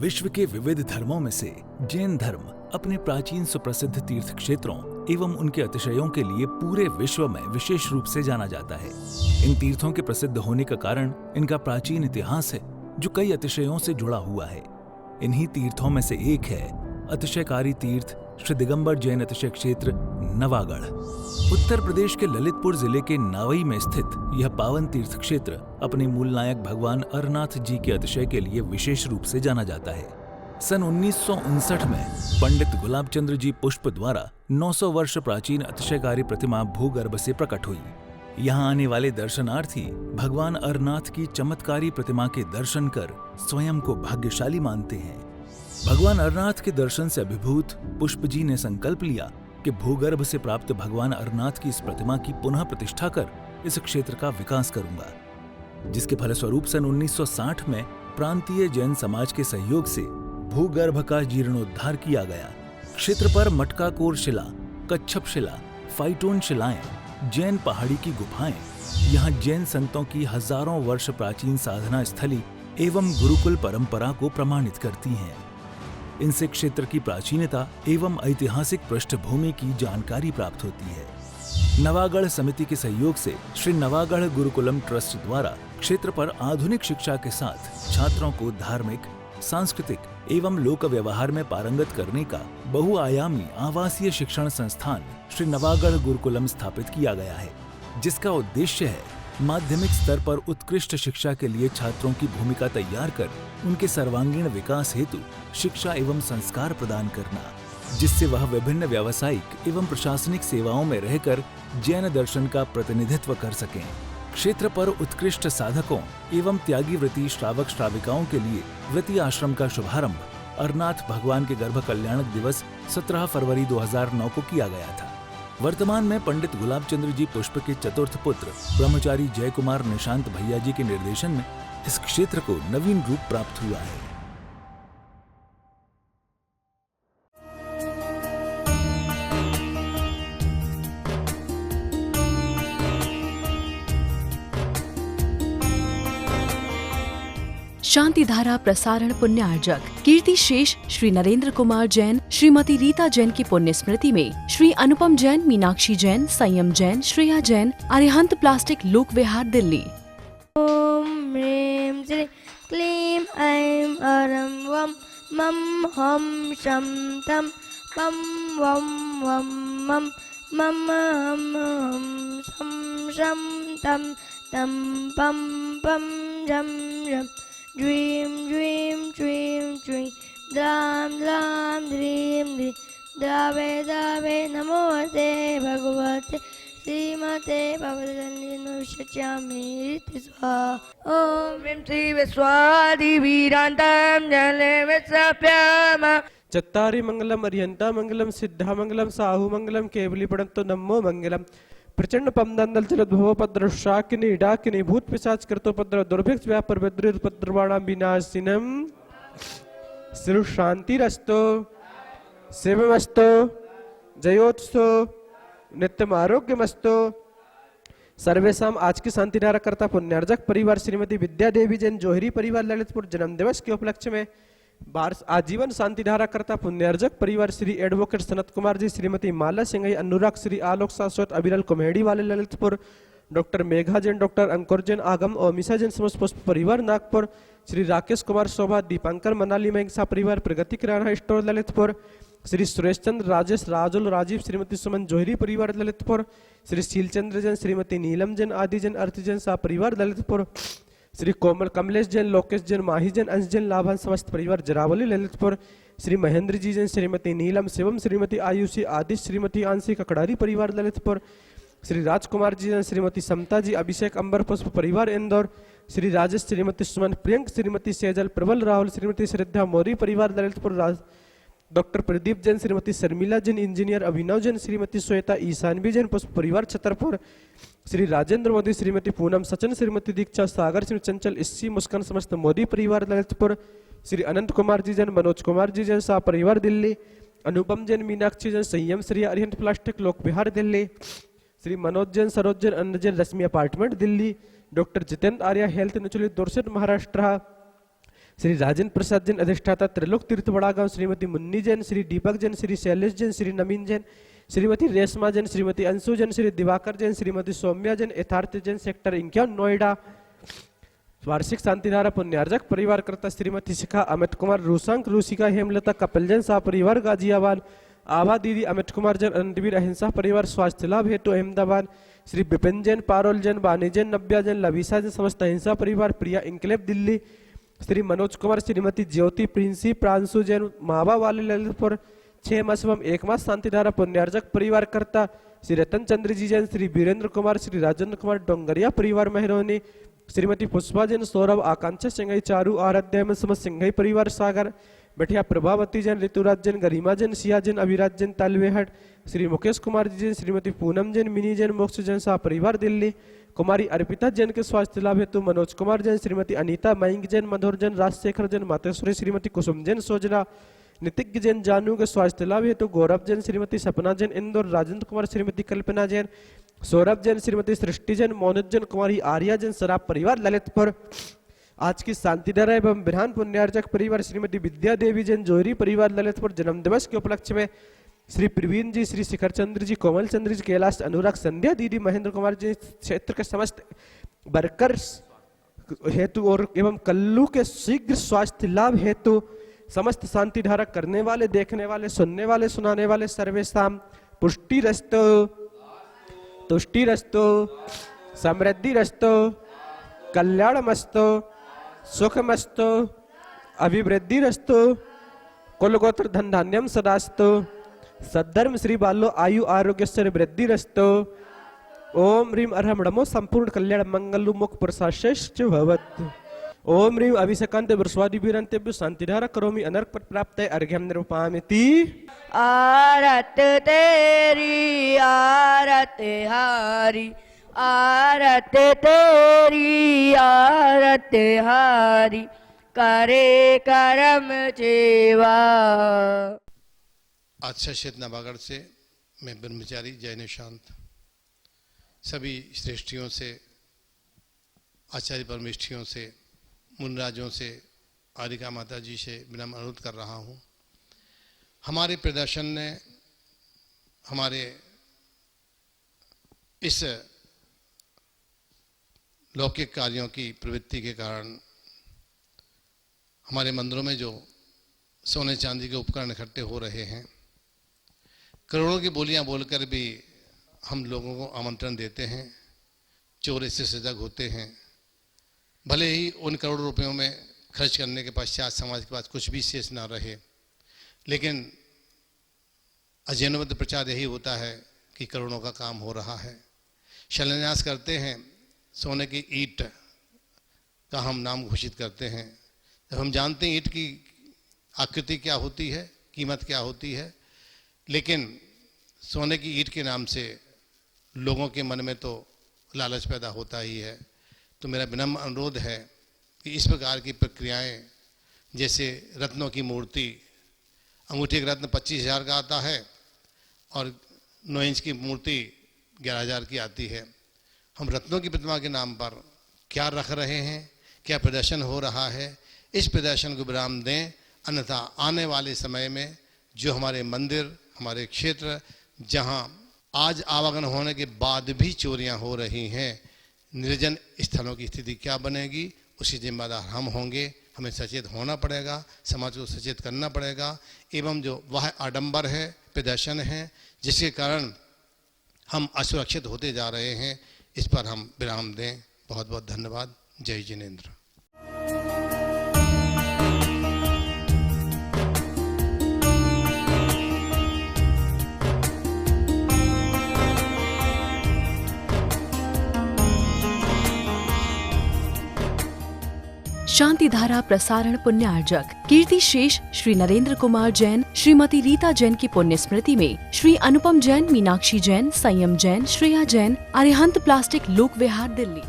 विश्व के विविध धर्मों में से जैन धर्म अपने प्राचीन सुप्रसिद्ध तीर्थ क्षेत्रों एवं उनके अतिशयों के लिए पूरे विश्व में विशेष रूप से जाना जाता है। इन तीर्थों के प्रसिद्ध होने का कारण इनका प्राचीन इतिहास है, जो कई अतिशयों से जुड़ा हुआ है। इन्हीं तीर्थों में से एक है अतिशयकारी तीर्थ श्री दिगंबर जैन अतिशय क्षेत्र नवागढ़। उत्तर प्रदेश के ललितपुर जिले के नावई में स्थित यह पावन तीर्थ क्षेत्र अपने मूल नायक भगवान अरनाथ जी के अतिशय के लिए विशेष रूप से जाना जाता है। सन 1959 में पंडित गुलाबचंद्र जी पुष्प द्वारा 900 वर्ष प्राचीन अतिशयकारी प्रतिमा भूगर्भ से प्रकट हुई। यहाँ आने वाले दर्शनार्थी भगवान अरनाथ की चमत्कारी प्रतिमा के दर्शन कर स्वयं को भाग्यशाली मानते हैं। भगवान अरनाथ के दर्शन से अभिभूत पुष्प जी ने संकल्प लिया कि भूगर्भ से प्राप्त भगवान अरनाथ की इस प्रतिमा की पुनः प्रतिष्ठा कर इस क्षेत्र का विकास करूंगा, जिसके फलस्वरूप सन 1960 में प्रांतीय जैन समाज के सहयोग से भूगर्भ का जीर्णोद्धार किया गया। क्षेत्र पर मटकाकोर शिला, कच्छप शिला, फाइटोन शिलाएं, जैन पहाड़ी की गुफाएं, यहाँ जैन संतों की हजारों वर्ष प्राचीन साधना स्थली एवं गुरुकुल परंपरा को प्रमाणित करती हैं। इनसे क्षेत्र की प्राचीनता एवं ऐतिहासिक पृष्ठभूमि की जानकारी प्राप्त होती है। नवागढ़ समिति के सहयोग से श्री नवागढ़ गुरुकुलम ट्रस्ट द्वारा क्षेत्र पर आधुनिक शिक्षा के साथ छात्रों को धार्मिक, सांस्कृतिक एवं लोक व्यवहार में पारंगत करने का बहुआयामी आवासीय शिक्षण संस्थान श्री नवागढ़ गुरुकुलम स्थापित किया गया है, जिसका उद्देश्य है माध्यमिक स्तर पर उत्कृष्ट शिक्षा के लिए छात्रों की भूमिका तैयार कर उनके सर्वांगीण विकास हेतु शिक्षा एवं संस्कार प्रदान करना, जिससे वह विभिन्न व्यावसायिक एवं प्रशासनिक सेवाओं में रहकर जैन दर्शन का प्रतिनिधित्व कर सकें। क्षेत्र पर उत्कृष्ट साधकों एवं त्यागी व्रती श्रावक श्राविकाओं के लिए व्रती आश्रम का शुभारंभ अरनाथ भगवान के गर्भ कल्याणक दिवस 17 फरवरी 2009 को किया गया था। वर्तमान में पंडित गुलाबचंद्र जी पुष्प के चतुर्थ पुत्र ब्रह्मचारी जय कुमार निशांत भैया जी के निर्देशन में इस क्षेत्र को नवीन रूप प्राप्त हुआ है। शांति धारा प्रसारण पुण्यार्जक कीर्ति शेष श्री नरेंद्र कुमार जैन, श्रीमती रीता जैन की पुण्य स्मृति में श्री अनुपम जैन, मीनाक्षी जैन, संयम जैन, श्रेया जैन, अरिहंत प्लास्टिक, लोक विहार, दिल्ली। ओम ह्रीं श्री क्लीं ऐं अरं वं मं हं शं तं पं वं मं मम हं हं शं शं तं तं पं पं झं झं द्वीं द्वीं द्वीं द्वीं द्रां द्रां द्रीं द्रीं द्रावे द्रावे नमोऽस्ते भगवते श्रीमते भगवती स्वाहा। ओम ह्रीं श्री विश्वादिवीरान्तं जले विश्वप्याम चत्तारि मंगलम अरिहंता मंगलम सिद्धा मंगलम साहु मंगलम केवली पड़ंतो नमो मंगलम प्रचंड पमदंदल चलद्भवोपद्र शाकिनी डाकिनी भूत पिशाच कृतोपद्र दुर्भिक्ष व्यापर विद्रुपद्रवाणां विनाशिनम सिरु शांतिरस्तो शिवमस्तो जयोत्सो नित्यम आरोग्यमस्तो। सर्वेशम आज की शांति धारा करता पुण्यार्जक परिवार श्रीमती विद्या देवी जैन जोहरी परिवार ललितपुर जन्म दिवस के उपलक्ष्य में आजीवन शांति धारा करता पुण्यार्जक परिवार श्री एडवोकेट सनत कुमार जी, श्रीमती माला सिंह, अनुराग श्री आलोक शाश्वत अविरल कुम्हेड़ी वाले ललितपुर, डॉक्टर मेघा जैन, डॉक्टर अंकुर जैन आगम और मिसा जैन समस्त पुष्प परिवार नागपुर, श्री राकेश कुमार शोभा, दीपांकर मनाली मेघसा परिवार प्रगति किराना स्टोर ललितपुर, श्री सुरेश चंद्र, राजेश, राजुल, राजीव, श्रीमती सुमन जोहरी परिवार ललितपुर, श्री शीलचंद्र जैन, श्रीमती नीलम जैन, आदि जैन, अर्थ जैन सा परिवार ललितपुर, श्री कोमल कमलेश जैन, लोकेश जैन, माही जैन, अंश जैन, लाभन समस्त परिवार जरावली ललितपुर, श्री महेंद्र जी जैन, श्रीमती नीलम शिवम, श्रीमती आयुषी आदि, श्रीमती आंशी ककड़ारी परिवार ललितपुर, श्री राजकुमार जी जैन, श्रीमती समता जी, अभिषेक अंबर पुष्प परिवार इंदौर, श्री राजेश, श्रीमती सुमन प्रियंक, श्रीमती सेजल प्रबल राहुल, श्रीमती श्रद्धा मौर्य परिवार ललितपुर, डॉक्टर प्रदीप जैन, श्रीमती शर्मिला जैन, इंजीनियर अभिनव जैन, श्रीमती श्वेता ईशानवी जैन पुष्प परिवार छतरपुर, श्री राजेंद्र मोदी, श्रीमती पूनम सचन, श्रीमती दीक्षा सागर, श्री चंचल इस्सी मुस्कान समस्त मोदी परिवार ललितपुर, श्री अनंत कुमार जी जैन, मनोज कुमार जी जैन सा परिवार दिल्ली, अनुपम जैन, मीनाक्षी जैन, संयम श्री अरिहंत प्लास्टिक, लोक Vihar Delhi, Shri Manoj Jain, Saroj Jain, Anna Jain, Rashmi apartment Delhi, doctor Jitendra Arya health naturally Dorset Maharashtra, Shri Rajendra Prasad Jain अधिष्ठाता त्रिलोक तीर्थ बड़ागांव, श्रीमती मुन्नी जैन, श्री दीपक जैन, श्री शैलेश जैन, श्री नवीन जैन, श्रीमती रेशमा जैन, श्रीमती अंशु जैन, श्री दिवाकर जैन, श्रीमती सौम्या जैन, यथार्थ जैन, सेक्टर 51 नोएडा। वार्षिक शांतिधारा पुण्यार्जक परिवार करता श्रीमती शिखा अमित कुमार, रूसांक रूसिका हेमलता कपिल जैन शाह परिवार गाजियाबाद, आभा दीदी अमित कुमार जैन अनंतवीर अहिंसा परिवार स्वास्थ्य लाभ हेतु अहमदाबाद, श्री विपिन जैन, पारोल जैन, बानी जैन, नव्या जैन, लविसा जैन समस्त अहिंसा परिवार प्रिया इंकलेब दिल्ली, श्री मनोज कुमार, श्रीमती ज्योति प्रिंसी, प्रांशु जैन मावा वाले ललितपुर 6 मास एवं 1 मास शांतिधारा पुण्यार्जक परिवार करता श्री रतन चंद्र जी जैन, श्री वीरेंद्र कुमार, श्री राजेंद्र कुमार डोंगरिया परिवार मेहरोनी, श्रीमती पुष्पा जैन, सौरभ आकांक्षा सिंघई, चारू आराध्या में समस्त सिंघई परिवार सागर, बैठिया प्रभावती जैन, ऋतुराज जैन, गरिमा जैन, सिया जैन, अभिराज जैन तालवेहट, श्री मुकेश कुमार जी जैन, श्रीमती पूनम जैन, मिनी जैन, मोक्ष जैन शाह परिवार दिल्ली, कुमारी अर्पिता जैन के स्वास्थ्य लाभ हेतु मनोज कुमार जैन, श्रीमती अनीता मयंक जैन, मधुर जैन, राजशेखर जैन, मातेश्वरी, श्रीमती कुसुम जैन सोजना, नितिज्ञ जैन जानू के स्वास्थ्य लाभ हेतु गौरव जैन, श्रीमती सपना जैन इंदौर, राजेंद्र कुमार, श्रीमती कल्पना जैन, सौरभ जैन, श्रीमती सृष्टि जैन, मोनित जैन, कुमारी आर्या जैन सराब परिवार ललितपुर। आज की शांतिधारा एवं विधान पुण्यार्जक परिवार श्रीमती विद्या देवी जैन जोहरी परिवार ललितपुर जन्म दिवस के उपलक्ष्य में श्री प्रवीण जी, श्री शिखर चंद्र जी, कोमल चंद्र जी, कैलाश अनुराग, संध्या दीदी, महेंद्र कुमार जी क्षेत्र के समस्त वर्कर्स हेतु और एवं कल्लू के शीघ्र स्वास्थ्य लाभ हेतु समस्त शांतिधारा करने वाले, देखने वाले, सुनने वाले, सुनाने वाले सर्वेशाम पुष्टि रस्तो, तुष्टि रस्तो, समृद्धि रस्तो, कल्याण मस्तो, सुख मस्तो, अभिवृद्धि रस्तो, कुलगोत्र धन धान्यम सदास्तो, सद्धर्म श्री बालो आयु आरोग्य से वृद्धि रस्तो, ओम ह्रीम अर्हम नमो संपूर्ण कल्याण मंगलु मुख प्रसाश्च भवत, ओम ह्रीम अभिषेकांत वर्षवादि वीरंतेभ्यो शांतिधारा करोमि अनर्क पद प्राप्त अर्घ्यम निरूपयामि। आरत तेरी आरत हारी, आरत तेरी आरत हारी, करे करम जेवा। आच्छा क्षेत्र नवागढ़ से मैं ब्रह्मचारी जय निशांत सभी श्रेष्ठियों से, आचार्य परमेष्ठियों से, मुनराजों से, आदिका माता जी से विनम्र अनुरोध कर रहा हूँ। हमारे प्रदर्शन ने हमारे इस लौकिक कार्यों की प्रवृत्ति के कारण हमारे मंदिरों में जो सोने चांदी के उपकरण इकट्ठे हो रहे हैं, करोड़ों की बोलियां बोलकर भी हम लोगों को आमंत्रण देते हैं, चोर इससे सजग होते हैं। भले ही उन करोड़ों रुपयों में खर्च करने के पश्चात समाज के पास कुछ भी शेष ना रहे, लेकिन अजैनबद्ध प्रचार यही होता है कि करोड़ों का काम हो रहा है। शिलान्यास करते हैं, सोने की ईंट का हम नाम घोषित करते हैं। जब हम जानते हैं ईंट की आकृति क्या होती है, कीमत क्या होती है, लेकिन सोने की ईंट के नाम से लोगों के मन में तो लालच पैदा होता ही है। तो मेरा विनम्र अनुरोध है कि इस प्रकार की प्रक्रियाएं, जैसे रत्नों की मूर्ति, अंगूठी का रत्न 25,000 का आता है और 9 इंच की मूर्ति 11,000 की आती है। हम रत्नों की प्रतिमा के नाम पर क्या रख रहे हैं, क्या प्रदर्शन हो रहा है, इस प्रदर्शन को विराम दें। अन्यथा आने वाले समय में जो हमारे मंदिर, हमारे क्षेत्र जहां आज आवागमन होने के बाद भी चोरियां हो रही हैं, निर्जन स्थलों की स्थिति क्या बनेगी, उसकी जिम्मेदार हम होंगे। हमें सचेत होना पड़ेगा, समाज को सचेत करना पड़ेगा। एवं जो वह आडंबर है, प्रदर्शन है, जिसके कारण हम असुरक्षित होते जा रहे हैं, इस पर हम विराम दें। बहुत बहुत धन्यवाद। जय जिनेंद्र। शांतिधारा प्रसारण पुण्यार्जक कीर्ति शेष श्री नरेंद्र कुमार जैन, श्रीमती रीता जैन की पुण्य स्मृति में श्री अनुपम जैन, मीनाक्षी जैन, संयम जैन, श्रेया जैन, अरिहंत प्लास्टिक लोक विहार दिल्ली।